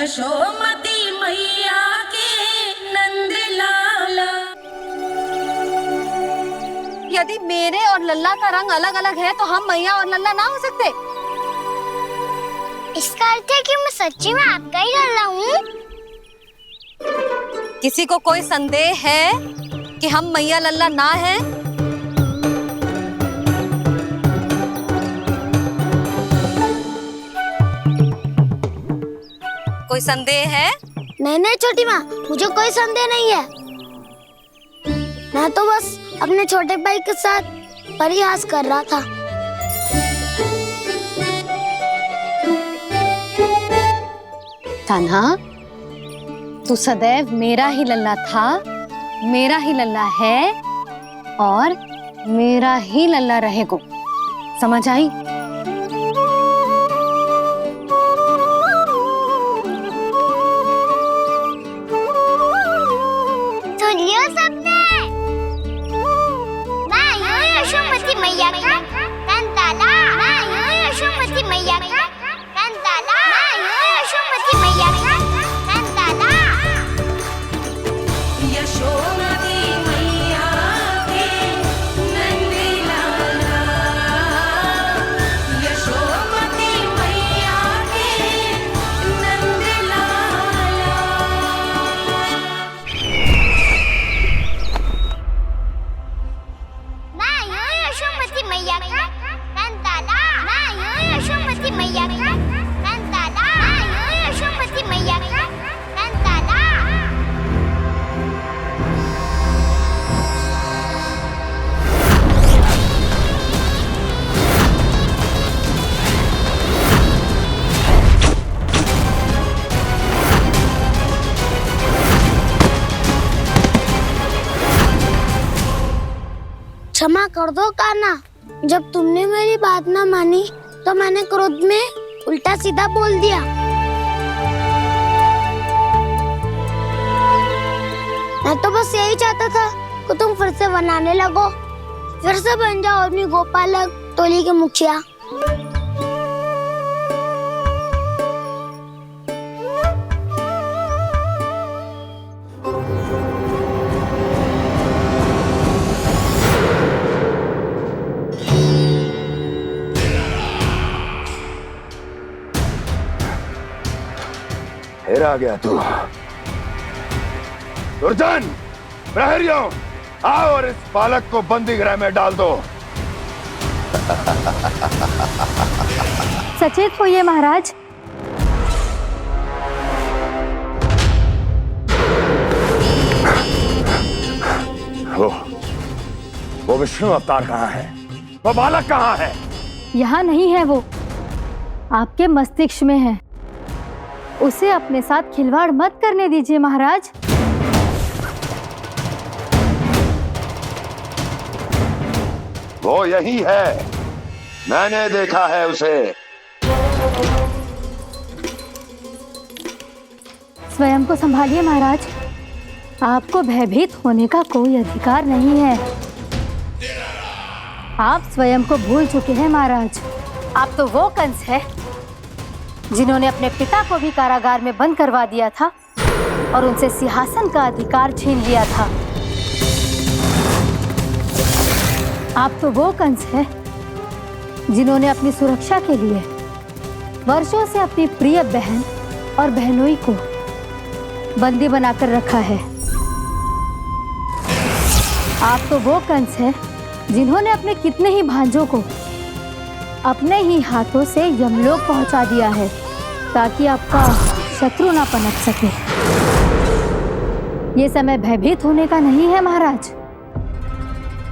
यशोमती मैया के नंद लाला। यदि मेरे और लल्ला का रंग अलग अलग है तो हम मैया और लल्ला ना हो सकते? इसका अर्थ है कि मैं सच्ची में आपका ही लल्ला हूँ? किसी को कोई संदेह है कि हम मैया लल्ला ना हैं? कोई संदेह है? नहीं छोटी माँ, मुझे कोई संदेह नहीं है। मैं तो बस अपने छोटे भाई के साथ परिहास कर रहा था। कान्हा, तू सदैव मेरा ही लल्ला था, मेरा ही लल्ला है और मेरा ही लल्ला रहेगा। समझ आई? सुनियो सबने, मैं हूँ यशोमती मैया का कंताला। मैं हूँ यशोमती मैया का कंताला। मैं हूँ यशोमती मैया का कंताला। यशोमती मैया के नंद लाला। यशोमती मैया के नंद लाला। मैं हूँ यशोमती मैया का कंताला। मैं हूँ यशोमती मैया का कंताला। मैं हूँ यशोमती मैया का कंताला। क्षमा कर दो कान्हा, जब तुमने मेरी बात ना मानी तो मैंने क्रोध में उल्टा सीधा बोल दिया। मैं तो बस यही चाहता था कि तुम फिर से बनाने लगो, फिर से बन जाओ अपनी गोपालक टोली के मुखिया। फिर आ गया तू। दुर्जन, प्रहरियों, आओ और इस बालक को बंदी गृह में डाल दो। सचेत होइए महाराज। वो विष्णु अवतार कहाँ है? वो बालक कहाँ है? यहाँ नहीं है, वो आपके मस्तिष्क में है। उसे अपने साथ खिलवाड़ मत करने दीजिए महाराज। वो यही है, मैंने देखा है उसे। स्वयं को संभालिए महाराज, आपको भयभीत होने का कोई अधिकार नहीं है। आप स्वयं को भूल चुके हैं महाराज। आप तो वो कंस है जिन्होंने अपने पिता को भी कारागार में बंद करवा दिया था और उनसे सिंहासन का अधिकार छीन लिया था। आप तो वो कंस है जिन्होंने अपनी सुरक्षा के लिए वर्षों से अपनी प्रिय बहन और बहनोई को बंदी बनाकर रखा है। आप तो वो कंस है जिन्होंने अपने कितने ही भांजों को अपने ही हाथों से यमलोक पहुंचा दिया है ताकि आपका शत्रु ना पनप सके। ये समय भयभीत होने का नहीं है महाराज,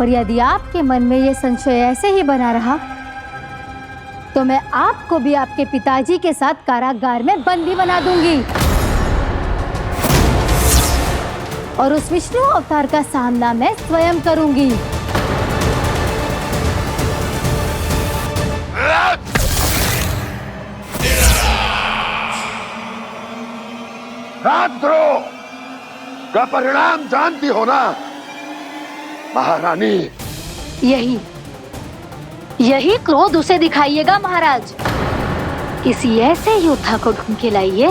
और यदि आपके मन में ये संशय ऐसे ही बना रहा तो मैं आपको भी आपके पिताजी के साथ कारागार में बंदी बना दूंगी और उस विष्णु अवतार का सामना मैं स्वयं करूंगी। राजद्रोह का परिणाम जानती हो ना महारानी? यही क्रोध उसे दिखाइएगा महाराज। किसी ऐसे योद्धा को ढूंढ के लाइए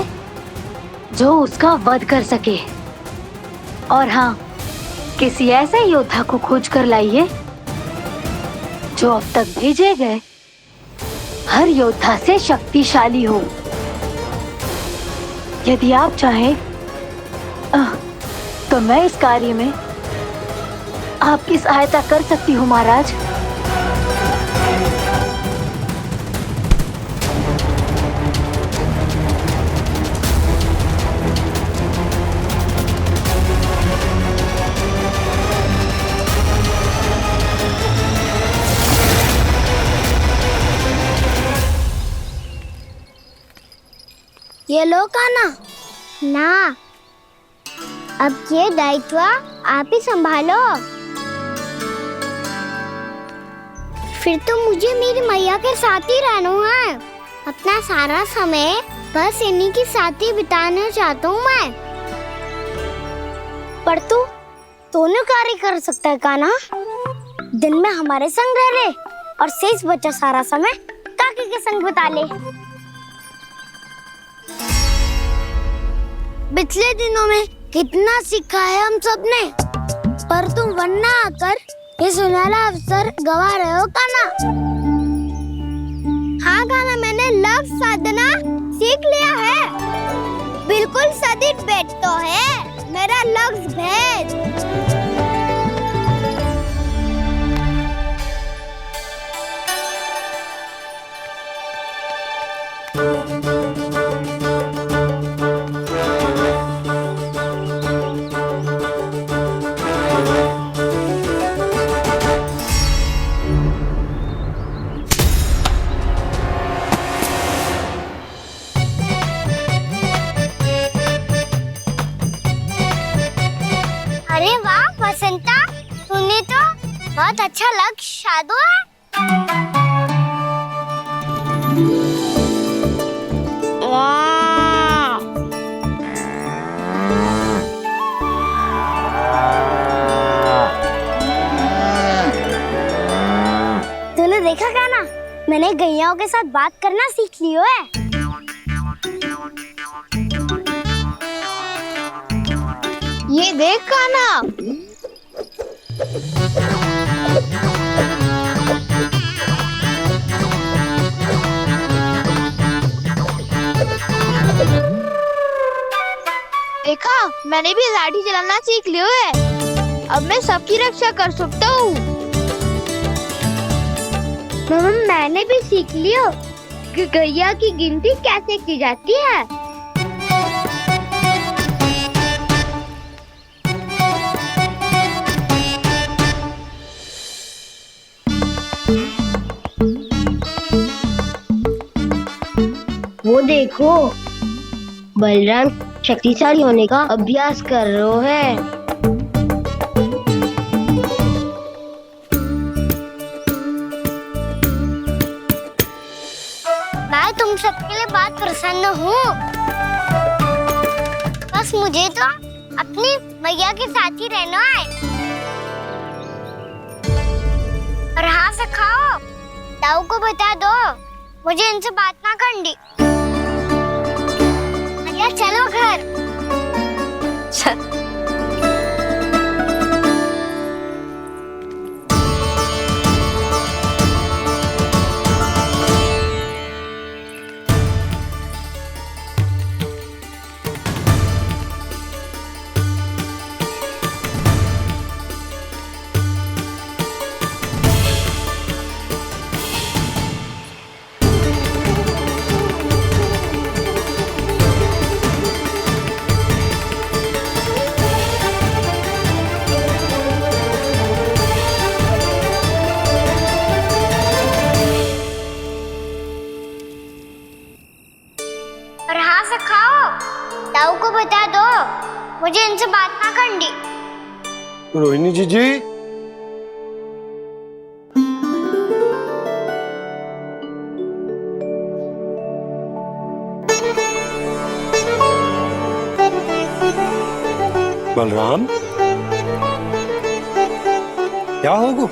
जो उसका वध कर सके। और हाँ, किसी ऐसे योद्धा को खोज कर लाइए जो अब तक भेजे गए हर योद्धा से शक्तिशाली हो। यदि आप चाहें तो मैं इस कार्य में आपकी सहायता कर सकती हूँ महाराज। ये लो कान्हा। ना, अब ये दायित्व आप ही संभालो। फिर तो मुझे मेरी मैया के साथ ही रहना है। अपना सारा समय बस इन्हीं के साथ ही बिताना चाहता हूँ मैं। पर तू दोनों कार्य कर सकता है कान्हा। दिन में हमारे संग रह ले और शेष बचा सारा समय काकी के संग बिता ले। पिछले दिनों में कितना सीखा है हम सबने, पर तुम वरना आकर ये सुनहरा अवसर गवा रहे हो कान्हा। हाँ कान्हा, मैंने लक्ष्य साधना सीख लिया है। बिल्कुल सदित भेद तो है मेरा लक्ष्य भेद। अरे वाह वसंता, तूने तो बहुत अच्छा लक्ष्य साधा है। वाह! तूने देखा कान्हा, मैंने गैयाओं के साथ बात करना सीख लियो है। ये देख कान्हा, देखा, मैंने भी लाठी चलाना सीख लियो है। अब मैं सबकी रक्षा कर सकता हूँ। मैंने भी सीख लियो कि गैया की गिनती कैसे की जाती है। वो देखो, बलराम शक्तिशाली होने का अभ्यास कर रहे हैं। मैं तुम सबके लिए बहुत प्रसन्न हूँ। बस मुझे तो अपनी मैया के साथ ही रहना है। और हाँ सखाओ, ताऊ को बता दो मुझे इनसे बात ना करनी। मैया चलो घर। और हाँ सखाओ, ताऊ को बता दो मुझे इनसे बात ना करनी। रोहिणी जी बलराम, क्या होगा?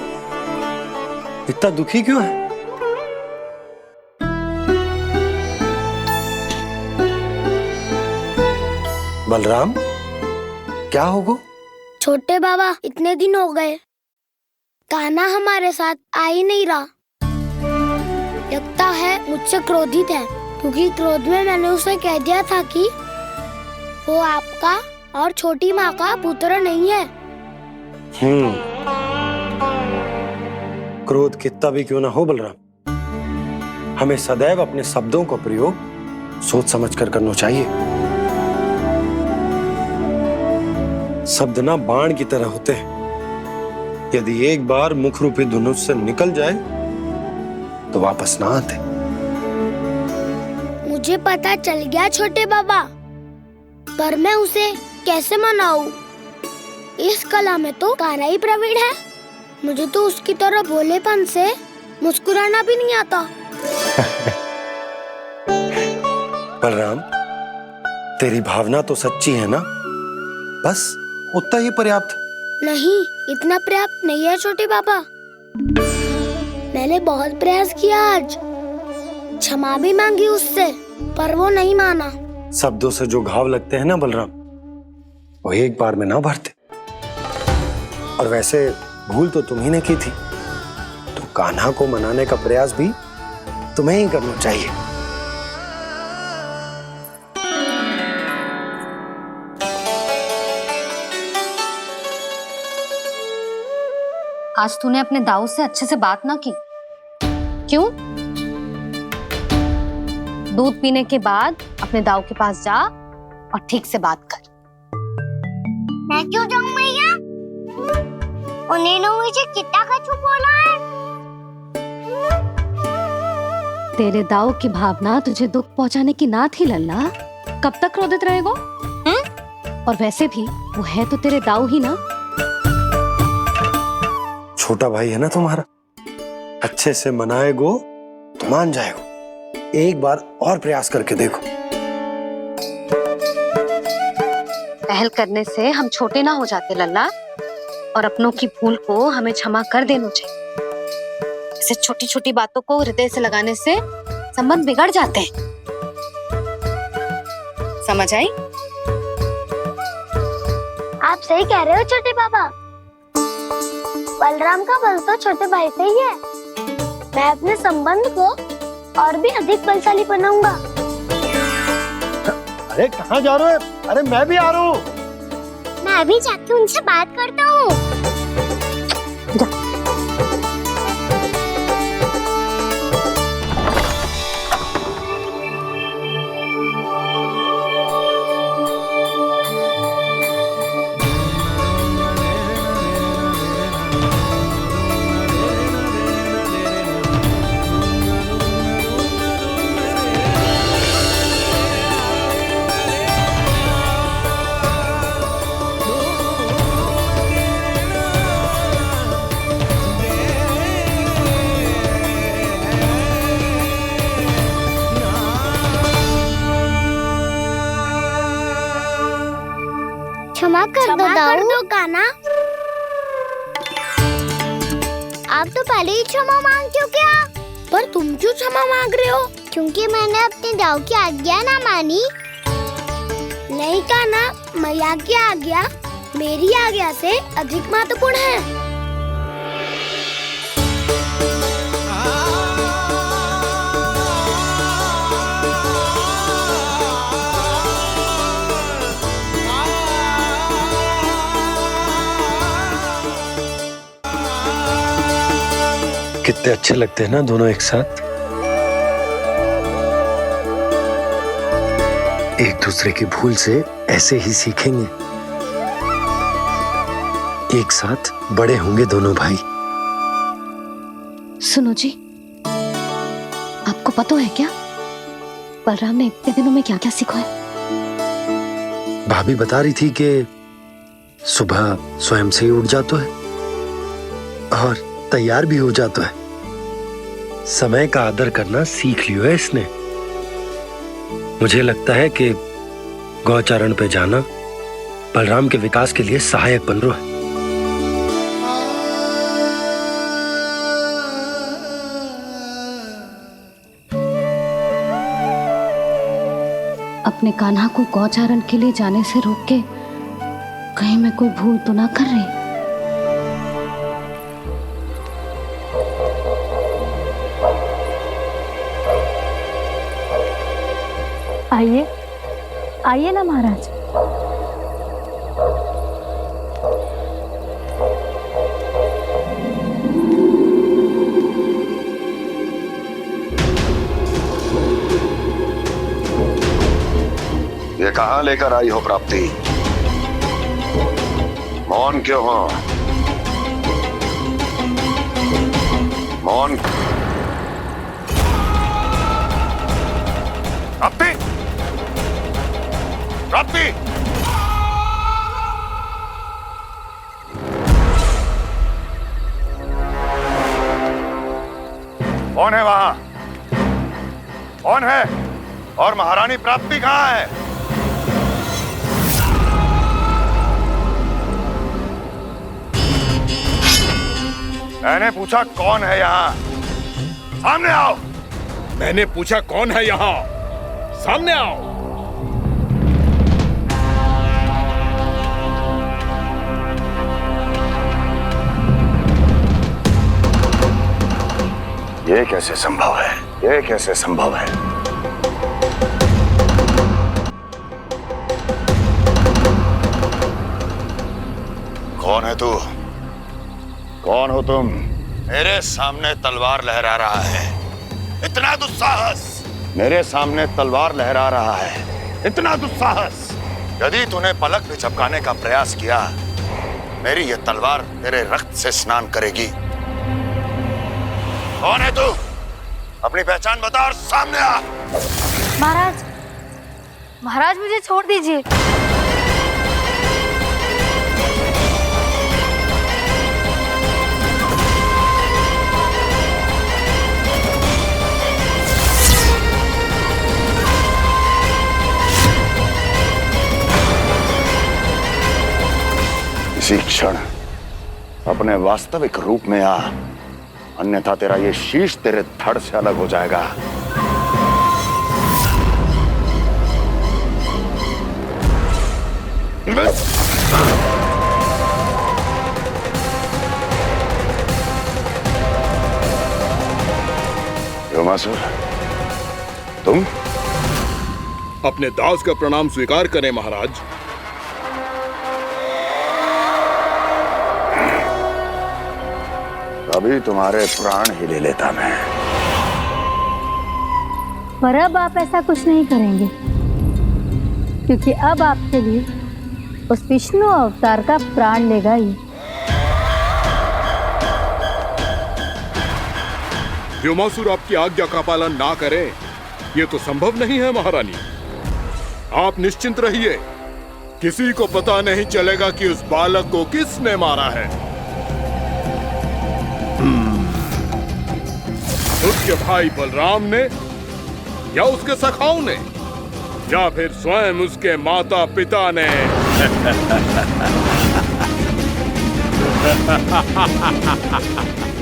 इतना दुखी क्यों है? बलराम, क्या होगा? छोटे बाबा, इतने दिन हो गए कान्हा हमारे साथ आ ही नहीं रहा। लगता है मुझसे क्रोधित है, क्योंकि क्रोध में मैंने उसे कह दिया था कि वो आपका और छोटी माँ का पुत्र नहीं है। क्रोध कितना भी क्यों ना हो बलराम, हमें सदैव अपने शब्दों का प्रयोग सोच समझ कर करना चाहिए। शब्द ना बाण की तरह होते हैं, यदि एक बार मुख रूपी धनुष से निकल जाए तो वापस ना आते। मुझे पता चल गया छोटे बाबा, पर मैं उसे कैसे मनाऊं? इस कला में तो कान्हा ही प्रवीण है। मुझे तो उसकी तरह भोलेपन से मुस्कुराना भी नहीं आता। बलराम, तेरी भावना तो सच्ची है ना, बस उतना ही पर्याप्त। नहीं, इतना पर्याप्त नहीं है छोटे बाबा। मैंने बहुत प्रयास किया आज, क्षमा भी मांगी उससे, पर वो नहीं माना। शब्दों से जो घाव लगते हैं ना बलराम, वो एक बार में ना भरते। और वैसे भूल तो तुम्ही ने की थी, तो कान्हा को मनाने का प्रयास भी तुम्हें ही करना चाहिए। आज तूने अपने दाऊ से अच्छे से बात ना की, क्यों? दूध पीने के बाद अपने दाऊ के पास जा और ठीक से बात कर। मैं क्यों जाऊं मैया? उन्हें मुझे कितना कछु बोला है। तेरे दाऊ की भावना तुझे दुख पहुंचाने की ना थी लल्ला। कब तक क्रोधित रहेगो? और वैसे भी वो है तो तेरे दाऊ ही ना। छोटा भाई है ना तुम्हारा, अच्छे से मनाएगो तो मान जाएगो। एक बार और प्रयास करके देखो। पहल करने से हम छोटे ना हो जाते लल्ला, और अपनों की भूल को हमें क्षमा कर देना चाहिए। ऐसे छोटी छोटी बातों को हृदय से लगाने से संबंध बिगड़ जाते हैं। समझ आई? आप सही कह रहे हो छोटे बाबा। बलराम का बल तो छोटे भाई से ही है। मैं अपने संबंध को और भी अधिक बलशाली बनाऊंगा। अरे कहाँ जा रहे हो? अरे मैं भी आ रहा हूँ। मैं अभी जाके उनसे बात करता हूँ। क्षमा कर दो कान्हा। आप तो पहले ही क्षमा मांगते हो क्या? पर तुम क्यों क्षमा मांग रहे हो? क्योंकि मैंने अपने दाऊ की आज्ञा ना मानी। नहीं कान्हा, मैया की आज्ञा मेरी आज्ञा से अधिक महत्वपूर्ण है। कितने अच्छे लगते हैं ना दोनों एक साथ। एक दूसरे की भूल से ऐसे ही सीखेंगे। एक साथ बड़े होंगे दोनों भाई। सुनो जी, आपको पता है क्या बलराम ने इतने दिनों में क्या क्या सीखा है? भाभी बता रही थी कि सुबह स्वयं से ही उठ जाता है और तैयार भी हो जाता है। समय का आदर करना सीख लियो है इसने। मुझे लगता है कि गौचरण पे जाना बलराम के विकास के लिए सहायक बन रहा है। अपने कान्हा को गौचारण के लिए जाने से रोक के कहीं मैं कोई भूल तो ना कर रही। आइए आइए ना महाराज। ये कहाँ लेकर आई हो प्राप्ति? मौन क्यों हो? मौन। प्राप्ति, प्राप्ति, कौन है वहां? कौन है? और महारानी प्राप्ति कहाँ है? मैंने पूछा कौन है यहाँ? सामने आओ। मैंने पूछा कौन है यहाँ? सामने आओ। ये कैसे संभव है? ये कैसे संभव है? कौन है तू? कौन हो तुम? मेरे सामने तलवार लहरा रहा है। इतना दुस्साहस! मेरे सामने तलवार लहरा रहा है। इतना दुस्साहस! यदि तूने पलक भी झपकाने का प्रयास किया, मेरी ये तलवार तेरे रक्त से स्नान करेगी। कौन है तू? अपनी पहचान बता और सामने आ। महाराज, महाराज मुझे छोड़ दीजिए। इसी क्षण अपने वास्तविक रूप में आ, अन्यथा तेरा ये शीश तेरे धड़ से अलग हो जाएगा। व्योमासुर, तुम? अपने दास का प्रणाम स्वीकार करें महाराज। अभी तुम्हारे प्राण ही ले लेता मैं। पर अब आप ऐसा कुछ नहीं करेंगे, क्योंकि अब आपके लिए उस विष्णु अवतार का प्राण लेगा ही। व्योमासुर आपकी आज्ञा का पालन ना करे, ये तो संभव नहीं है महारानी। आप निश्चिंत रहिए, किसी को पता नहीं चलेगा कि उस बालक को किसने मारा है। उसके भाई बलराम ने, या उसके सखाओं ने, या फिर स्वयं उसके माता पिता ने।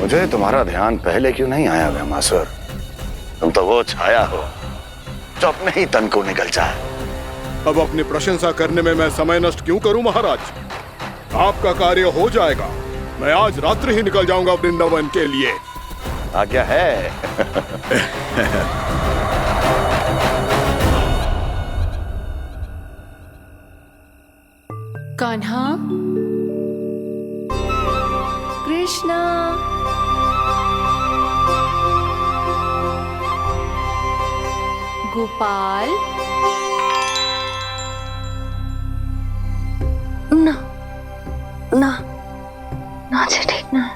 मुझे तुम्हारा ध्यान पहले क्यों नहीं आया व्योमासुर? तुम तो वो छाया हो जो अपने ही तन को निगल जाए। अब अपनी प्रशंसा करने में मैं समय नष्ट क्यों करूं महाराज? आपका कार्य हो जाएगा। मैं आज रात्रि ही निकल जाऊंगा वृंदावन के लिए। आज्ञा है। कान्हा, कृष्णा, गोपाल। ना ना ना जी, ठीक ना।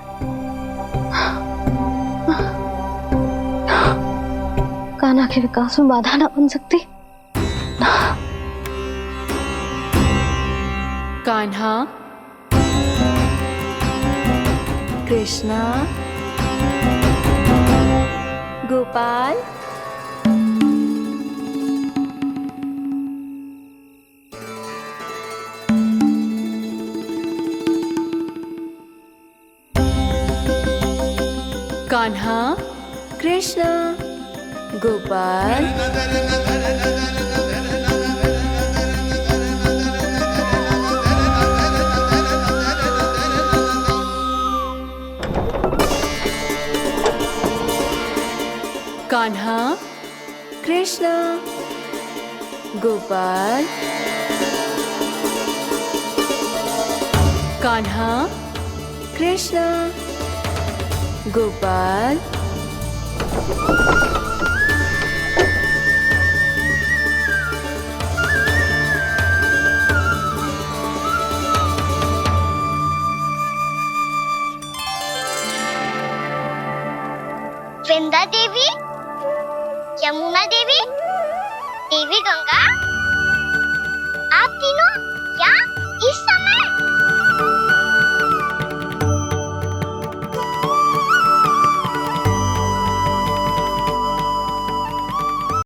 कान्हा के विकास में बाधा ना बन सकती। कान्हा, कृष्णा, गोपाल। कान्हा, कृष्णा, गोपाल। कृष्ण गोपाल कान्हा कृष्ण गोपाल वृंदा देवी, यमुना देवी, देवी गंगा,